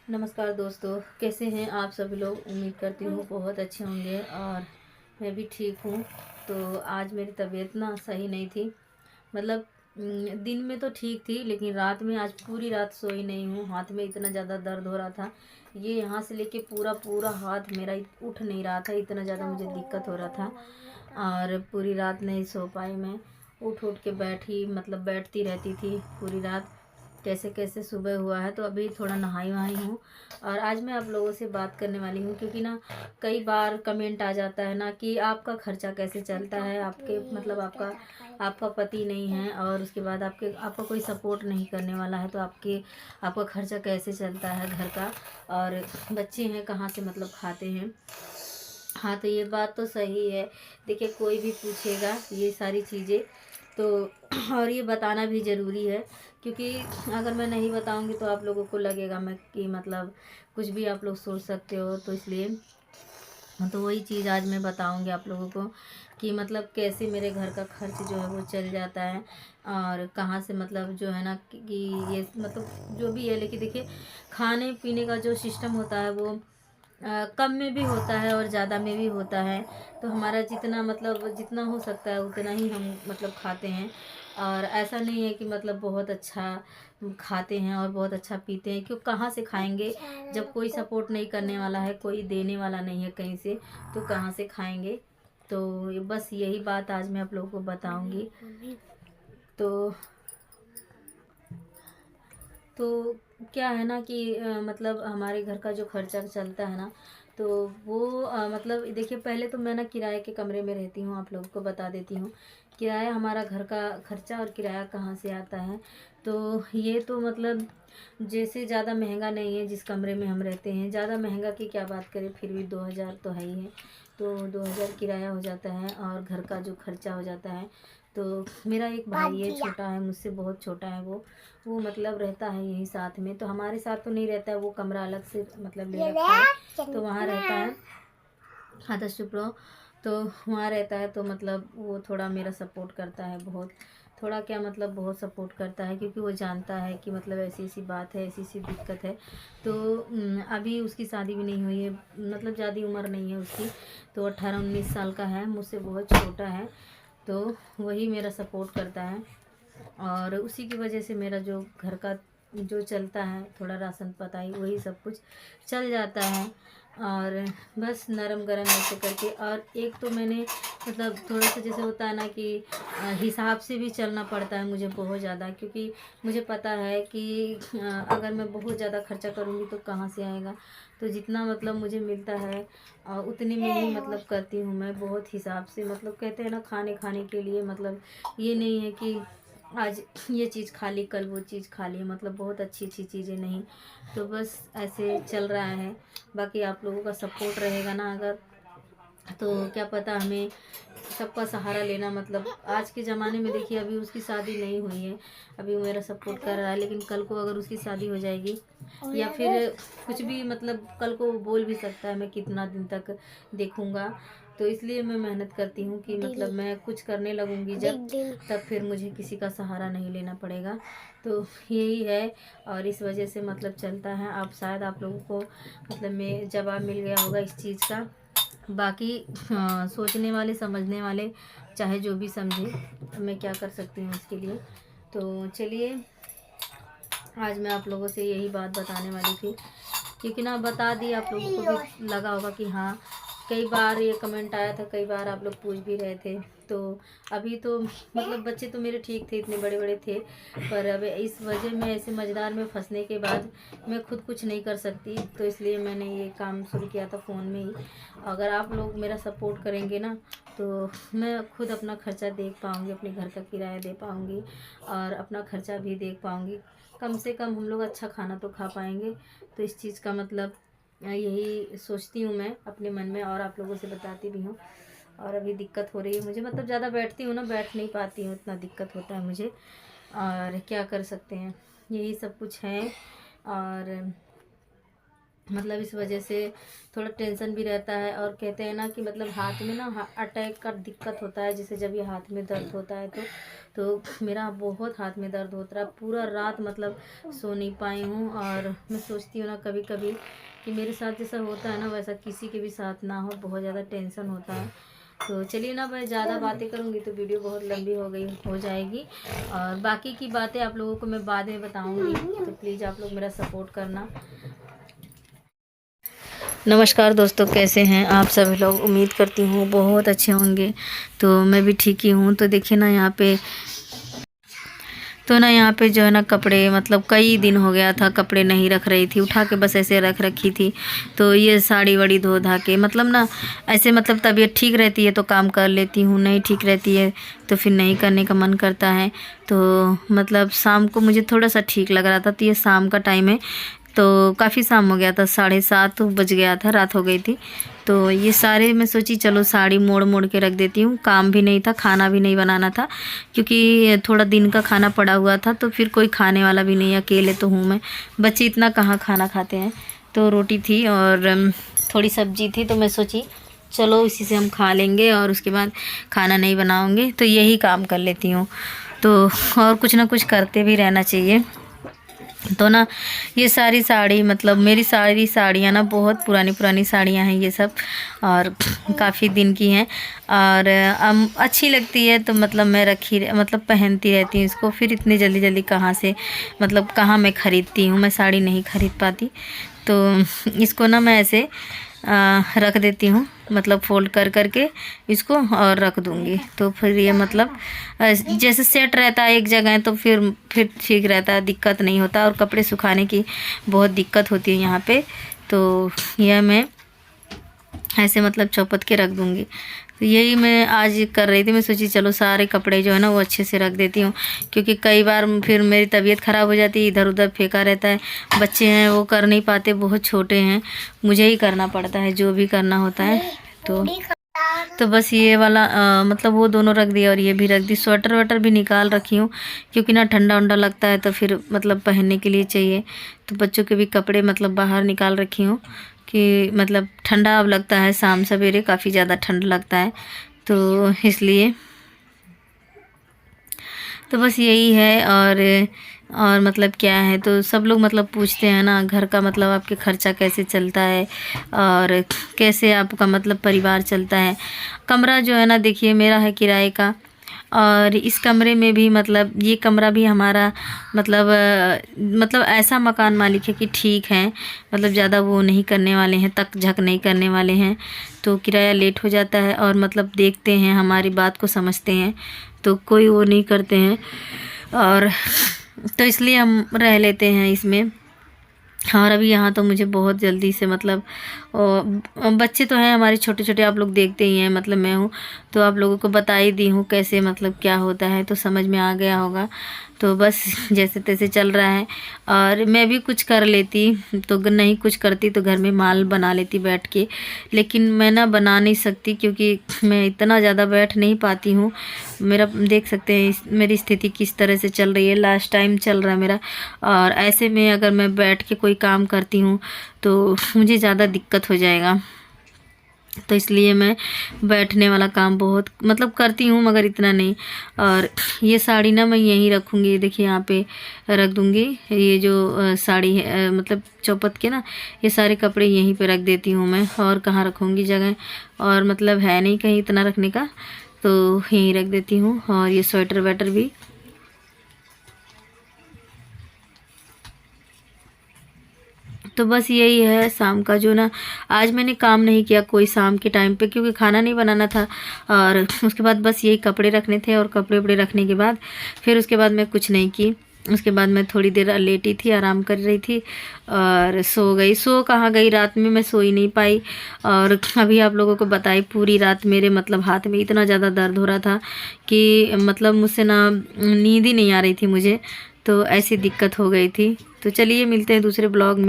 नमस्कार दोस्तों, कैसे हैं आप सभी लोग। उम्मीद करती हूँ बहुत अच्छे होंगे और मैं भी ठीक हूँ। तो आज मेरी तबीयत ना सही नहीं थी। मतलब दिन में तो ठीक थी, लेकिन रात में आज पूरी रात सोई नहीं हूँ। हाथ में इतना ज़्यादा दर्द हो रहा था, ये यहाँ से लेके पूरा पूरा हाथ मेरा उठ नहीं रहा था, इतना ज़्यादा मुझे दिक्कत हो रहा था। और पूरी रात नहीं सो पाई मैं। उठ उठ के बैठी, मतलब बैठती रहती थी पूरी रात। कैसे कैसे सुबह हुआ है, तो अभी थोड़ा नहाई वहाई हूँ। और आज मैं आप लोगों से बात करने वाली हूँ, क्योंकि ना कई बार कमेंट आ जाता है ना कि आपका खर्चा कैसे चलता है, आपके मतलब आपका पति नहीं है और उसके बाद आपका कोई सपोर्ट नहीं करने वाला है, तो आपका खर्चा कैसे चलता है घर का। और बच्चे हैं कहाँ से मतलब खाते हैं। हाँ, तो ये बात तो सही है। देखिए, कोई भी पूछेगा ये सारी चीज़ें तो और ये बताना भी ज़रूरी है, क्योंकि अगर मैं नहीं बताऊंगी तो आप लोगों को लगेगा मैं कि मतलब कुछ भी आप लोग सोच सकते हो, तो इसलिए तो वही चीज़ आज मैं बताऊंगी आप लोगों को कि मतलब कैसे मेरे घर का खर्च जो है वो चल जाता है। और कहाँ से मतलब जो है ना कि ये मतलब जो भी है, लेकिन देखिए, खाने पीने का जो सिस्टम होता है वो कम में भी होता है और ज़्यादा में भी होता है। तो हमारा जितना मतलब जितना हो सकता है उतना ही हम मतलब खाते हैं। और ऐसा नहीं है कि मतलब बहुत अच्छा खाते हैं और बहुत अच्छा पीते हैं, क्यों कहाँ से खाएंगे जब कोई सपोर्ट नहीं करने वाला है, कोई देने वाला नहीं है कहीं से, तो कहाँ से खाएंगे। तो बस यही बात आज मैं आप लोगों को बताऊंगी। तो तो क्या है ना कि मतलब हमारे घर का जो खर्चा चलता है ना, तो वो मतलब देखिए, पहले तो मैं ना किराए के कमरे में रहती हूँ। आप लोगों को बता देती हूँ किराया, हमारा घर का खर्चा और किराया कहाँ से आता है। तो ये तो मतलब जैसे ज़्यादा महंगा नहीं है जिस कमरे में हम रहते हैं। ज़्यादा महंगा की क्या बात करें, फिर भी 2,000 तो है ही है। तो 2,000 किराया हो जाता है और घर का जो खर्चा हो जाता है। तो मेरा एक भाई है, छोटा है, मुझसे बहुत छोटा है वो मतलब रहता है यहीं साथ में। तो हमारे साथ तो नहीं रहता है, वो कमरा अलग से मतलब ले रखा है, तो वहाँ रहता है। हाँ, तो चुप रहो। तो वहाँ रहता है, तो मतलब वो थोड़ा मेरा सपोर्ट करता है बहुत। थोड़ा क्या मतलब बहुत सपोर्ट करता है, क्योंकि वो जानता है कि मतलब ऐसी ऐसी बात है, ऐसी ऐसी दिक्कत है। तो अभी उसकी शादी भी नहीं हुई है, मतलब ज़्यादा उम्र नहीं है उसकी। तो 18-19 साल का है, मुझसे बहुत छोटा है। तो वही मेरा सपोर्ट करता है और उसी की वजह से मेरा जो घर का जो चलता है, थोड़ा राशन पताई वही सब कुछ चल जाता है। और बस नरम गरम ऐसे करके। और एक तो मैंने मतलब थोड़ा सा जैसे होता है ना कि हिसाब से भी चलना पड़ता है मुझे बहुत ज़्यादा, क्योंकि मुझे पता है कि अगर मैं बहुत ज़्यादा खर्चा करूँगी तो कहाँ से आएगा। तो जितना मतलब मुझे मिलता है उतने में ही मतलब करती हूँ मैं, बहुत हिसाब से। मतलब कहते हैं ना, खाने खाने के लिए मतलब ये नहीं है कि आज ये चीज़ खा ली कल वो चीज़ खा ली, मतलब बहुत अच्छी अच्छी चीज़ें नहीं। तो बस ऐसे चल रहा है। बाकी आप लोगों का सपोर्ट रहेगा ना अगर, तो क्या पता हमें सबका सहारा लेना। मतलब आज के ज़माने में देखिए, अभी उसकी शादी नहीं हुई है, अभी वो मेरा सपोर्ट कर रहा है, लेकिन कल को अगर उसकी शादी हो जाएगी या फिर कुछ भी, मतलब कल को वो बोल भी सकता है मैं कितना दिन तक देखूंगा। तो इसलिए मैं मेहनत करती हूँ कि मतलब मैं कुछ करने लगूंगी जब, तब फिर मुझे किसी का सहारा नहीं लेना पड़ेगा। तो यही है। और इस वजह से मतलब चलता है। आप शायद आप लोगों को मतलब मैं जवाब मिल गया होगा इस चीज़ का। बाकी सोचने वाले समझने वाले चाहे जो भी समझे, मैं क्या कर सकती हूँ इसके लिए। तो चलिए, आज मैं आप लोगों से यही बात बताने वाली थी, क्योंकि ना बता दी, आप लोगों को भी लगा होगा कि हाँ, कई बार ये कमेंट आया था, कई बार आप लोग पूछ भी रहे थे। तो अभी तो मतलब बच्चे तो मेरे ठीक थे, इतने बड़े बड़े थे, पर अब इस वजह में ऐसे मज़ेदार में फंसने के बाद मैं खुद कुछ नहीं कर सकती, तो इसलिए मैंने ये काम शुरू किया था फ़ोन में ही। अगर आप लोग मेरा सपोर्ट करेंगे ना, तो मैं खुद अपना खर्चा देख पाऊँगी, अपने घर का किराया दे पाऊँगी और अपना खर्चा भी देख पाऊँगी। कम से कम हम लोग अच्छा खाना तो खा पाएंगे। तो इस चीज़ का मतलब यही सोचती हूँ मैं अपने मन में, और आप लोगों से बताती भी हूँ। और अभी दिक्कत हो रही है मुझे, मतलब ज़्यादा बैठती हूँ ना, बैठ नहीं पाती हूँ, इतना दिक्कत होता है मुझे। और क्या कर सकते हैं, यही सब कुछ है। और मतलब इस वजह से थोड़ा टेंशन भी रहता है। और कहते हैं ना कि मतलब हाथ में ना अटैक का दिक्कत होता है, जैसे जब ये हाथ में दर्द होता है तो मेरा बहुत हाथ में दर्द होता है, पूरा रात मतलब सो नहीं पाई हूँ। और मैं सोचती हूँ ना कभी कभी कि मेरे साथ जैसा होता है ना वैसा किसी के भी साथ ना हो, बहुत ज़्यादा टेंशन होता है। तो चलिए ना, मैं ज़्यादा बातें करूँगी तो वीडियो बहुत लंबी हो जाएगी, और बाकी की बातें आप लोगों को मैं बाद में बताऊँगी, तो प्लीज़ आप लोग मेरा सपोर्ट करना। नमस्कार दोस्तों, कैसे हैं आप सभी लोग? उम्मीद करती हूँ बहुत अच्छे होंगे। तो मैं भी ठीक ही हूँ। तो देखिए ना यहाँ पे जो है ना कपड़े, मतलब कई दिन हो गया था कपड़े नहीं रख रही थी, उठा के बस ऐसे रख रखी थी। तो ये साड़ी वाड़ी धो धा के मतलब ना ऐसे, मतलब तबीयत ठीक रहती है तो काम कर लेती हूँ, नहीं ठीक रहती है तो फिर नहीं करने का मन करता है। तो मतलब शाम को मुझे थोड़ा सा ठीक लग रहा था, तो ये शाम का टाइम है, तो काफ़ी शाम हो गया था, 7:30 बज गया था, रात हो गई थी। तो ये सारे मैं सोची चलो साड़ी मोड़ मोड़ के रख देती हूँ, काम भी नहीं था, खाना भी नहीं बनाना था, क्योंकि थोड़ा दिन का खाना पड़ा हुआ था, तो फिर कोई खाने वाला भी नहीं, अकेले तो हूँ मैं, बच्चे इतना कहाँ खाना खाते हैं। तो रोटी थी और थोड़ी सब्जी थी, तो मैं सोची चलो इसी से हम खा लेंगे और उसके बाद खाना नहीं बनाऊँगे, तो यही काम कर लेती हूँ। तो और कुछ ना कुछ करते भी रहना चाहिए। तो ना ये सारी साड़ी, मतलब मेरी सारी साड़ियाँ ना बहुत पुरानी पुरानी साड़ियाँ हैं ये सब, और काफ़ी दिन की हैं, और अच्छी लगती है तो मतलब मैं मतलब पहनती रहती हूँ इसको। फिर इतनी जल्दी जल्दी कहाँ से, मतलब कहाँ मैं ख़रीदती हूँ, मैं साड़ी नहीं ख़रीद पाती। तो इसको ना मैं ऐसे रख देती हूँ, मतलब फोल्ड कर करके इसको और रख दूँगी, तो फिर ये मतलब जैसे सेट रहता है एक जगह, तो फिर ठीक रहता है, दिक्कत नहीं होता। और कपड़े सुखाने की बहुत दिक्कत होती है यहाँ पे, तो यह मैं ऐसे मतलब चौपट के रख दूँगी। तो यही मैं आज कर रही थी, मैं सोची चलो सारे कपड़े जो है ना वो अच्छे से रख देती हूँ, क्योंकि कई बार फिर मेरी तबीयत ख़राब हो जाती है, इधर उधर फेंका रहता है, बच्चे हैं वो कर नहीं पाते, बहुत छोटे हैं, मुझे ही करना पड़ता है जो भी करना होता है। तो बस ये वाला मतलब वो दोनों रख दिया, और ये भी रख दी। स्वेटर वेटर भी निकाल रखी हूँ, क्योंकि ना ठंडा उंडा लगता है तो फिर मतलब पहनने के लिए चाहिए। तो बच्चों के भी कपड़े मतलब बाहर निकाल रखी हूँ, कि मतलब ठंडा अब लगता है, शाम सवेरे काफ़ी ज़्यादा ठंड लगता है, तो इसलिए तो बस यही है। और मतलब क्या है, तो सब लोग मतलब पूछते हैं ना घर का, मतलब आपके खर्चा कैसे चलता है और कैसे आपका मतलब परिवार चलता है। कमरा जो है ना देखिए मेरा है किराए का, और इस कमरे में भी मतलब ये कमरा भी हमारा मतलब ऐसा मकान मालिक है कि ठीक है, मतलब ज़्यादा वो नहीं करने वाले हैं, तक झक नहीं करने वाले हैं, तो किराया लेट हो जाता है, और मतलब देखते हैं, हमारी बात को समझते हैं, तो कोई वो नहीं करते हैं, और तो इसलिए हम रह लेते हैं इसमें। और अभी यहाँ तो मुझे बहुत जल्दी से मतलब बच्चे तो हैं हमारे छोटे छोटे, आप लोग देखते ही हैं, मतलब मैं हूँ तो आप लोगों को बता ही दी हूँ कैसे मतलब क्या होता है, तो समझ में आ गया होगा। तो बस जैसे तैसे चल रहा है, और मैं भी कुछ कर लेती, तो नहीं कुछ करती तो घर में माल बना लेती बैठ के, लेकिन मैं ना बना नहीं सकती, क्योंकि मैं इतना ज़्यादा बैठ नहीं पाती हूँ। मेरा देख सकते हैं मेरी स्थिति किस तरह से चल रही है, लास्ट टाइम चल रहा है मेरा, और ऐसे में अगर मैं बैठ के कोई काम करती हूँ तो मुझे ज़्यादा दिक्कत हो जाएगा। तो इसलिए मैं बैठने वाला काम बहुत मतलब करती हूँ, मगर इतना नहीं। और ये साड़ी ना मैं यहीं रखूँगी, देखिए यहाँ पे रख दूँगी, ये जो साड़ी है मतलब चौपट के ना, ये सारे कपड़े यहीं पे रख देती हूँ मैं, और कहाँ रखूँगी जगह, और मतलब है नहीं कहीं इतना रखने का, तो यहीं रख देती हूँ। और ये स्वेटर वेटर भी, तो बस यही है शाम का जो ना, आज मैंने काम नहीं किया कोई शाम के टाइम पे, क्योंकि खाना नहीं बनाना था, और उसके बाद बस यही कपड़े रखने थे, और कपड़े वपड़े रखने के बाद फिर उसके बाद मैं कुछ नहीं की। उसके बाद मैं थोड़ी देर लेटी थी, आराम कर रही थी, और सो गई। सो कहाँ गई, रात में मैं सो ही नहीं पाई, और अभी आप लोगों को बताई पूरी रात मेरे मतलब हाथ में इतना ज़्यादा दर्द हो रहा था कि मतलब मुझसे ना नींद ही नहीं आ रही थी मुझे, तो ऐसी दिक्कत हो गई थी। तो चलिए मिलते हैं दूसरे ब्लॉग में।